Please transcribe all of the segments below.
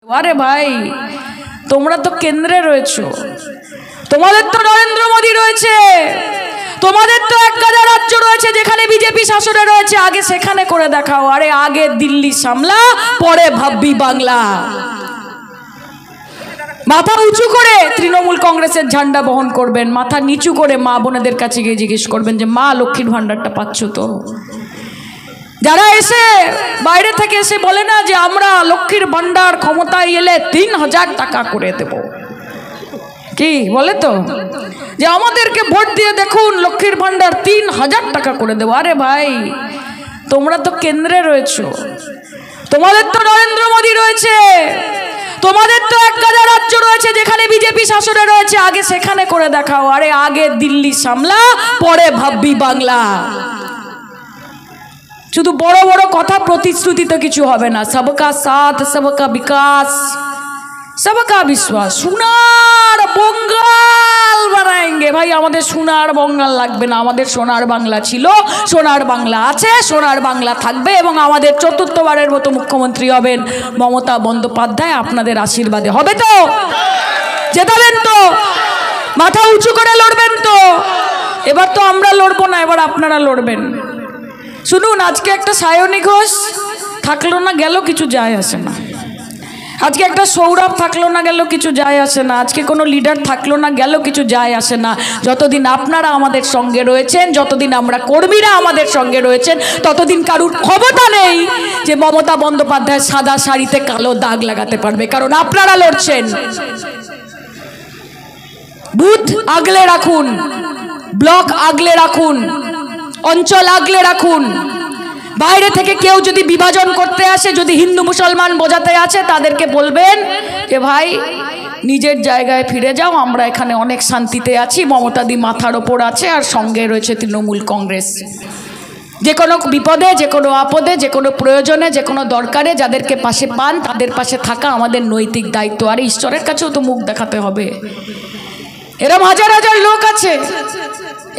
আরে ভাই, তোমরা তো কেন্দ্রে রয়েছো, তোমাদের তো নরেন্দ্র মোদী রয়েছে, তোমাদের তো এক গাদা রাজ্য রয়েছে যেখানে বিজেপি শাসনে রয়েছে। আগে সেখানে করে দেখাও। আরে আগে দিল্লি সামলা, পরে ভাববি বাংলা। মাথা উঁচু করে তৃণমূল কংগ্রেসের ঝান্ডা বহন করবেন, মাথা নিচু করে মা বোনেদের কাছে গিয়ে জিজ্ঞেস করবেন যে মা, লক্ষ্মীর ভান্ডারটা পাচ্ছ তো? যারা এসে বাইরে থেকে এসে বলে না যে আমরা লক্ষ্মীর ভান্ডার ক্ষমতায় এলে ৩,০০০ টাকা করে দেব, কি বলে তো যে আমাদেরকে ভোট দিয়ে দেখুন লক্ষ্মীর ভান্ডার ৩,০০০ টাকা করে দেবো। আরে ভাই, তোমরা তো কেন্দ্রে রয়েছো, তোমাদের তো নরেন্দ্র মোদী রয়েছে, তোমাদের তো এক গাদা রাজ্য রয়েছে যেখানে বিজেপি শাসনে রয়েছে। আগে সেখানে করে দেখাও। আরে আগে দিল্লি সামলা, পরে ভাববি বাংলা। শুধু বড় বড় কথা, প্রতিশ্রুতিতে কিছু হবে না। সবকা সাথ, সবকা বিকাশ, সবকা বিশ্বাস। সোনার বঙ্গাল বানাएंगे। ভাই, আমাদের সোনার বঙ্গাল লাগবে না। আমাদের সোনার বাংলা ছিল, সোনার বাংলা আছে, সোনার বাংলা থাকবে এবং আমাদের চতুর্থবারের মতো মুখ্যমন্ত্রী হবেন মমতা বন্দ্যোপাধ্যায়। আপনাদের আশীর্বাদে হবে তো? জেতাবেন তো? মাথা উঁচু করে লড়বেন তো? এবার তো আমরা লড়বো না, এবার আপনারা লড়বেন। শুনুন, আজকে একটা সায়নী ঘোষ থাকলো না গেল, কিছু যায় আসে না। আজকে একটা সৌরভ থাকলো না গেল, কিছু যায় আসে না। আজকে কোনো লিডার থাকলো না গেল, কিছু যায় আসে না। যতদিন আপনারা আমাদের সঙ্গে রয়েছেন, যতদিন আমরা কর্মীরা আমাদের সঙ্গে রয়েছেন, ততদিন কারুর ক্ষমতা নেই যে মমতা বন্দ্যোপাধ্যায় সাদা শাড়িতে কালো দাগ লাগাতে পারবে, কারণ আপনারা লড়ছেন। বুথ আগলে রাখুন, ব্লক আগলে রাখুন, অঞ্চল আগলে রাখুন। বাইরে থেকে কেউ যদি বিভাজন করতে আসে, যদি হিন্দু মুসলমান বোঝাতে আছে, তাদেরকে বলবেন যে ভাই নিজের জায়গায় ফিরে যাও, আমরা এখানে অনেক শান্তিতে আছি, মমতাদি মাথার ওপর আছে আর সঙ্গে রয়েছে তৃণমূল কংগ্রেস। যে কোনো বিপদে, যে কোনো আপদে, যে কোনো প্রয়োজনে, যে কোনো দরকারে যাদেরকে পাশে পান তাদের পাশে থাকা আমাদের নৈতিক দায়িত্ব। আর ঈশ্বরের কাছেও তো মুখ দেখাতে হবে। এরম হাজার হাজার লোক আছে।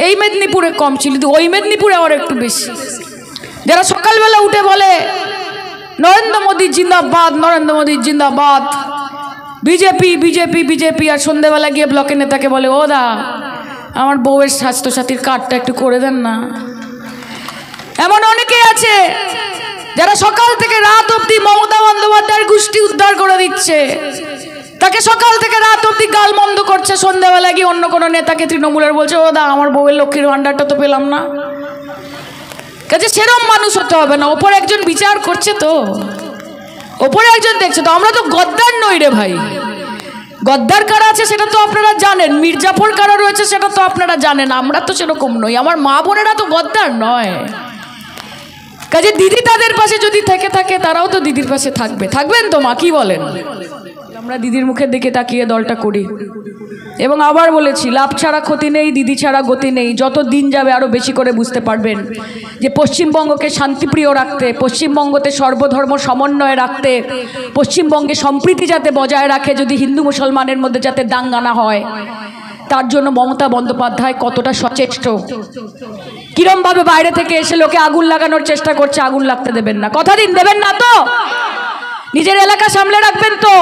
এই মেদিনীপুরে কম ছিল, কিন্তু ওই মেদিনীপুরে আবার একটু বেশি, যারা সকালবেলা উঠে বলে নরেন্দ্র মোদী জিন্দাবাদ, নরেন্দ্র মোদী জিন্দাবাদ, বিজেপি বিজেপি বিজেপি, আর সন্ধ্যেবেলা গিয়ে ব্লকের নেতাকে বলে ও দা, আমার বউয়ের স্বাস্থ্যসাথীর কার্ডটা একটু করে দেন না। এমন অনেকেই আছে যারা সকাল থেকে রাত অবধি মমতা বন্দ্যোপাধ্যায়ের গোষ্ঠী উদ্ধার করে দিচ্ছে, তাকে সকাল থেকে রাত অবধি গাল মন্দ করছে। সন্ধ্যাবেলা গিয়ে অন্য কোনো নেতাকে তৃণমূলের বলছে ও দা, আমার বউয়ের লক্ষ্মীর ভান্ডারটা তো পেলাম না। কাজে সেরম মানুষ হতে হবে না। ওপরে একজন বিচার করছে তো, ওপরে একজন দেখছে তো। আমরা তো গদ্দার নই রে ভাই। গদ্দার কারা আছে সেটা তো আপনারা জানেন, মির্জাফর কারা রয়েছে সেটা তো আপনারা জানেন। আমরা তো সেরকম নই, আমার মা বোনেরা তো গদ্দার নয়। কাজে দিদি তাদের পাশে যদি থেকে থাকে, তারাও তো দিদির পাশে থাকবে। থাকবেন তো মা, কি বলেন? আমরা দিদির মুখের দিকে তাকিয়ে দলটা করি। এবং আবার বলেছি, লাভ ছাড়া ক্ষতি নেই, দিদি ছাড়া গতি নেই। যত দিন যাবে আরও বেশি করে বুঝতে পারবেন যে পশ্চিমবঙ্গকে শান্তিপ্রিয় রাখতে, পশ্চিমবঙ্গতে সর্বধর্ম সমন্বয়ে রাখতে, পশ্চিমবঙ্গে সম্প্রীতি যাতে বজায় রাখে, যদি হিন্দু মুসলমানের মধ্যে যাতে দাঙ্গা না হয়, তার জন্য মমতা বন্দ্যোপাধ্যায় কতটা সচেষ্ট। কিরমভাবে বাইরে থেকে এসে লোকে আগুন লাগানোর চেষ্টা করছে, আগুন লাগতে দেবেন না। কথা দিন, দেবেন না তো? নিজের এলাকা সামলে রাখবেন তো?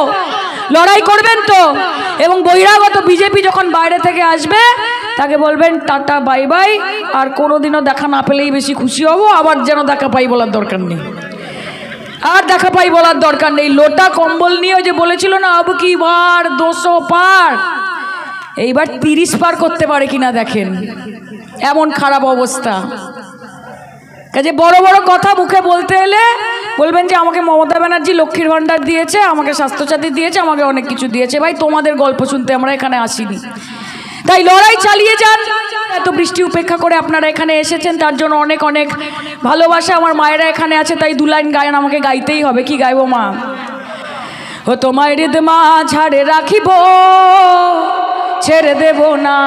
লড়াই করবেন তো? এবং বহিরাগত বিজেপি যখন বাইরে থেকে আসবে, তাকে বলবেন টাটা বাই বাই, আর কোনোদিনও দেখা না পেলেই বেশি খুশি হব। আবার যেন দেখা পাই বলার দরকার নেই, আর দেখা পাই বলার দরকার নেই। লোটা কম্বল নিয়ে ওই যে বলেছিল না, আব কি বার 200 পার, এইবার 30 পার করতে পারে কিনা দেখেন, এমন খারাপ অবস্থা। কাজে বড় বড় কথা মুখে বলতে এলে বলবেন যে আমাকে মমতা ব্যানার্জি লক্ষ্মীর ভান্ডার দিয়েছে, আমাকে স্বাস্থ্যসাথী দিয়েছে, আমাকে অনেক কিছু দিয়েছে। ভাই, তোমাদের গল্প শুনতে আমরা এখানে আসিনি। তাই লড়াই চালিয়ে যান। এত বৃষ্টি উপেক্ষা করে আপনারা এখানে এসেছেন, তার জন্য অনেক অনেক ভালোবাসা। আমার মায়েরা এখানে আছে, তাই 2 লাইন গায়েন আমাকে গাইতেই হবে। কি গাইবো মা? ও তোমায় হৃদ মা ঝাড়ে রাখিব, ছেড়ে দেব না,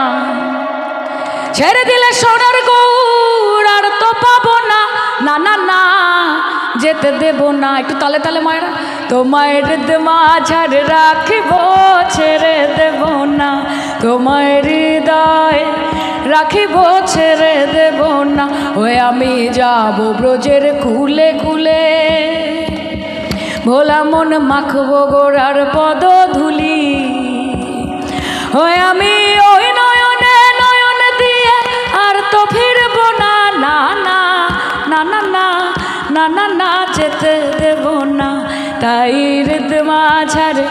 ছেড়ে দিলে সোনার গৌড় আর তো পাবো না, না না না যেতে দেব না। একটু তালে তালে মায়েরা। তোমায় হৃদ মা ঝাড়ে রাখিব, ছেড়ে দেব না, তোমায় হৃদয় রাখিব, ছেড়ে দেব না। ওই আমি যাব ব্রজের কুলে কুলে, ভোলা মন মাখবো গোড়ার পদ ধুলি হয়ে আমি ওই নয়নে নয়ন দিয়ে আর তো ফিরবো না না না না না না না না না যেতে দেব না তাই হৃদ মাঝারে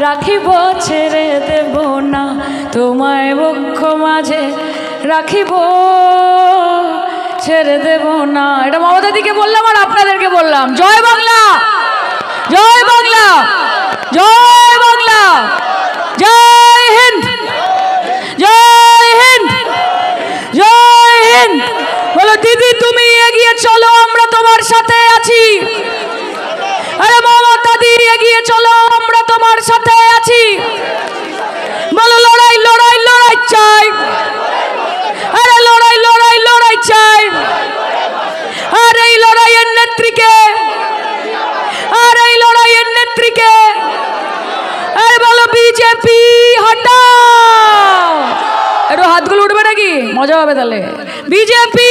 রাখিব ছেড়ে দেব না তোমায় বক্ষ মাঝে রাখিব ছেড়ে দেব না। এটা মমতাদিকে বললাম আর আপনাদেরকে বললাম। জয় বাংলা, জয় বাংলা, জয় বাংলা, জয় হিন্দ, জয় হিন্দ, জয় হিন্দ। বলো দিদি তুমি এগিয়ে চলো আমরা তোমার সাথে আছি। আরে মমতাদি এগিয়ে চলো আমরা তোমার সাথে আছি। বলো লড়াই লড়াই লড়াই চাই, আরে লড়াই লড়াই লড়াই চাই। আর এই লড়াইয়ের নেত্রীকে, আর এই লড়াইয়ের নেত্রীকে, আরে বলো বিজেপি হটাও। একটু হাতগুলো উঠবে নাকি? মজা হবে তাহলে। বিজেপি